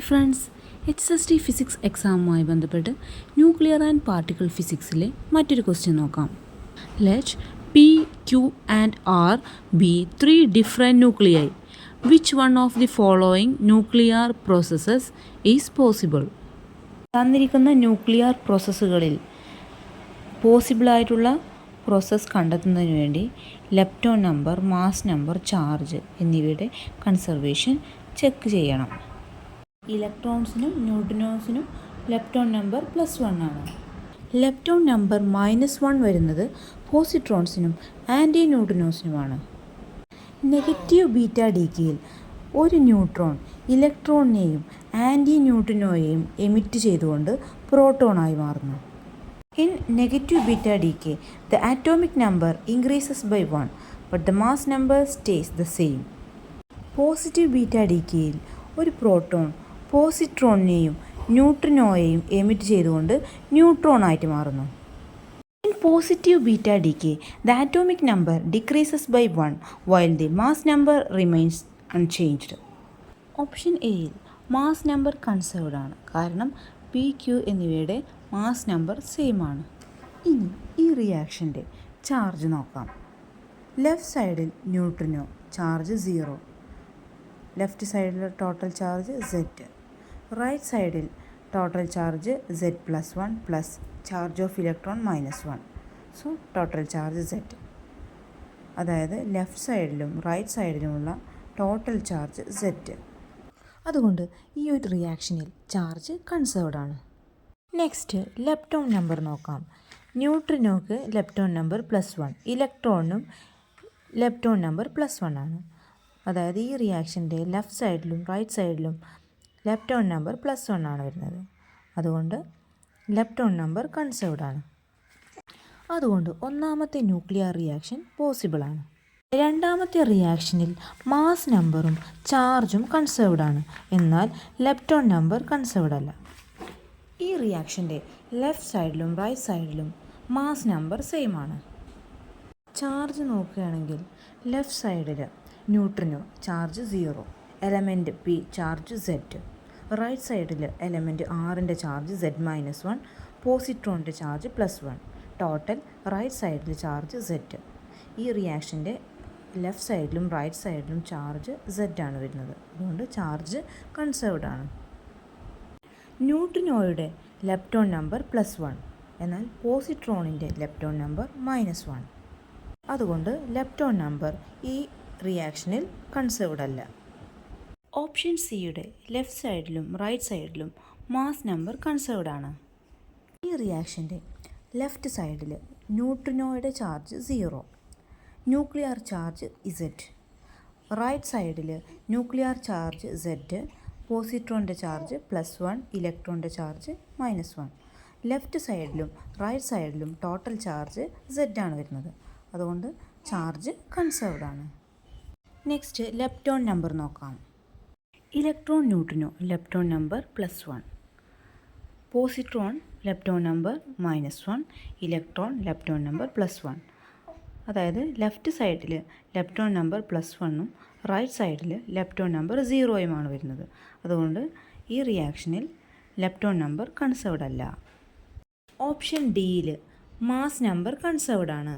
Friends, HST physics എക്സാമുമായി ബന്ധപ്പെട്ട് nuclear and particle ഫിസിക്സിലെ മറ്റൊരു question നോക്കാം. Let P, Q and R be three different nuclei. Which one of the following nuclear processes is possible? തന്നിരിക്കുന്ന nuclear പ്രോസസ്സുകളിൽ പോസിബിളായിട്ടുള്ള process കണ്ടെത്തുന്നതിന് വേണ്ടി lepton number, mass number, charge എന്നിവയുടെ conservation check ചെയ്യണം. ഇലക്ട്രോൺസിനും ന്യൂട്രിനോസിനും lepton number +1 ആണ്. Lepton number -1 വരുന്നത് പോസിട്രോൺസിനും anti ന്യൂട്രിനോസിനുമാണ്. Negative beta ഡിക്കയിൽ ഒരു neutron ഇലക്ട്രോണിനെയും anti ന്യൂട്രിനോയെയും emit ചെയ്തുകൊണ്ട് പ്രോട്ടോണായി മാറുന്നു. In negative beta decay, the atomic number increases by 1, but the mass number stays the same. Positive beta ഡിക്കയിൽ ഒരു പ്രോട്ടോൺ പോസിട്രോണിനെയും ന്യൂട്രിനോയെയും എമിറ്റ് ചെയ്തുകൊണ്ട് ന്യൂട്രോണായിട്ട് മാറുന്നു. In positive beta decay, the atomic number decreases by 1, while the mass number remains unchanged. Option എയിൽ mass number conserved ആണ്, കാരണം P, Q എന്നിവയുടെ mass number same ആണ്. ഇനി ഈ റിയാക്ഷൻ്റെ ചാർജ് നോക്കാം. ലെഫ്റ്റ് സൈഡിൽ ന്യൂട്രിനോ, ചാർജ് 0. ലെഫ്റ്റ് സൈഡിൽ ടോട്ടൽ ചാർജ് Z. റൈറ്റ് സൈഡിൽ total charge Z+1 plus charge of electron -1. So total charge Z. അതായത് ലെഫ്റ്റ് സൈഡിലും റൈറ്റ് സൈഡിലുമുള്ള ടോട്ടൽ ചാർജ് Z. അതുകൊണ്ട് ഈ ഒരു റിയാക്ഷനിൽ ചാർജ് കൺസേർവ്ഡ് ആണ്. നെക്സ്റ്റ് ലെപ്റ്റോൺ നമ്പർ നോക്കാം. ന്യൂട്രിനോക്ക് ലെപ്റ്റോൺ നമ്പർ +1, ഇലക്ട്രോണിനും ലെപ്റ്റോൺ നമ്പർ +1 ആണ്. അതായത് ഈ റിയാക്ഷൻ്റെ ലെഫ്റ്റ് സൈഡിലും റൈറ്റ് സൈഡിലും ലെപ്റ്റോൺ നമ്പർ +1 ആണ് വരുന്നത്. അതുകൊണ്ട് ലെപ്റ്റോൺ നമ്പർ കൺസേർവ്ഡ് ആണ്. അതുകൊണ്ട് ഒന്നാമത്തെ ന്യൂക്ലിയർ റിയാക്ഷൻ പോസിബിളാണ്. രണ്ടാമത്തെ റിയാക്ഷനിൽ മാസ് നമ്പറും ചാർജും കൺസേർവ്ഡ് ആണ്, എന്നാൽ ലെപ്റ്റോൺ നമ്പർ കൺസേർവ്ഡ് അല്ല. ഈ റിയാക്ഷൻ്റെ ലെഫ്റ്റ് സൈഡിലും റൈറ്റ് സൈഡിലും മാസ് നമ്പർ സെയിം ആണ്. ചാർജ് നോക്കുകയാണെങ്കിൽ ലെഫ്റ്റ് സൈഡിൽ neutrino charge 0, element P charge Z. Right സൈഡിൽ എലമെൻറ്റ് Rൻ്റെ ചാർജ് Z-1, പോസിട്രോണിൻ്റെ ചാർജ് +1. ടോട്ടൽ റൈറ്റ് സൈഡിൽ ചാർജ് Z. ഈ റിയാക്ഷൻ്റെ ലെഫ്റ്റ് സൈഡിലും റൈറ്റ് സൈഡിലും ചാർജ് Z ആണ് വരുന്നത്. അതുകൊണ്ട് ചാർജ് കൺസേർവ്ഡ് ആണ്. ന്യൂട്രിനോയുടെ ലെപ്റ്റോൺ നമ്പർ +1, എന്നാൽ പോസിട്രോണിൻ്റെ ലെപ്റ്റോൺ നമ്പർ -1. അതുകൊണ്ട് ലെപ്റ്റോൺ നമ്പർ ഈ റിയാക്ഷനിൽ കൺസേർവ്ഡ് അല്ല. ഓപ്ഷൻ സിയുടെ ലെഫ്റ്റ് സൈഡിലും റൈറ്റ് സൈഡിലും മാസ് നമ്പർ കൺസേർവ്ഡ് ആണ്. ഈ റിയാക്ഷൻ്റെ ലെഫ്റ്റ് സൈഡിൽ ന്യൂട്രിനോയുടെ charge 0, nuclear charge Z. Right സൈഡിൽ ന്യൂക്ലിയർ ചാർജ് Z, പോസിട്രോണിൻ്റെ ചാർജ് +1, ഇലക്ട്രോണിൻ്റെ ചാർജ് -1. ലെഫ്റ്റ് സൈഡിലും റൈറ്റ് സൈഡിലും ടോട്ടൽ ചാർജ് Z ആണ് വരുന്നത്. അതുകൊണ്ട് ചാർജ് കൺസേർവ്ഡ് ആണ്. നെക്സ്റ്റ് ലെപ്റ്റോൺ നമ്പർ നോക്കാം. Electron neutrino lepton number +1, positron lepton number -1, electron lepton number +1. അതായത് ലെഫ്റ്റ് സൈഡിൽ ലെപ്റ്റോൺ നമ്പർ +1ഉം റൈറ്റ് സൈഡിൽ ലെപ്റ്റോൺ നമ്പർ 0യുമാണ് വരുന്നത്. അതുകൊണ്ട് ഈ റിയാക്ഷനിൽ ലെപ്റ്റോൺ നമ്പർ കൺസേർവ്ഡ് അല്ല. ഓപ്ഷൻ ഡിയിൽ മാസ് നമ്പർ കൺസേർവ്ഡ് ആണ്.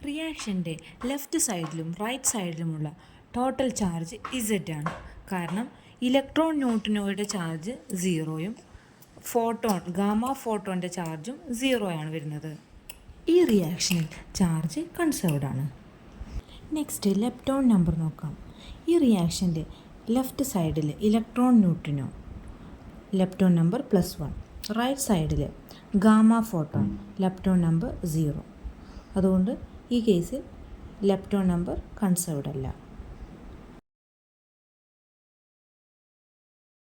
റിയാക്ഷൻ്റെ ലെഫ്റ്റ് സൈഡിലും റൈറ്റ് സൈഡിലുമുള്ള ടോട്ടൽ ചാർജ് Z ആണ്, കാരണം ഇലക്ട്രോൺ ന്യൂട്രിനോയുടെ ചാർജ് 0യും ഗാമ ഫോട്ടോൻ്റെ ചാർജും 0 ആണ് വരുന്നത്. ഈ റിയാക്ഷനിൽ ചാർജ് കൺസേർവ്ഡ് ആണ്. നെക്സ്റ്റ് ലെപ്റ്റോൺ നമ്പർ നോക്കാം. ഈ റിയാക്ഷൻ്റെ ലെഫ്റ്റ് സൈഡിൽ electron neutrino lepton number +1, right സൈഡിൽ ഗാമ ഫോട്ടോൺ ലെപ്റ്റോൺ നമ്പർ 0. അതുകൊണ്ട് ഈ കേസിൽ ലെപ്റ്റോൺ നമ്പർ കൺസേർവ്ഡ് അല്ല.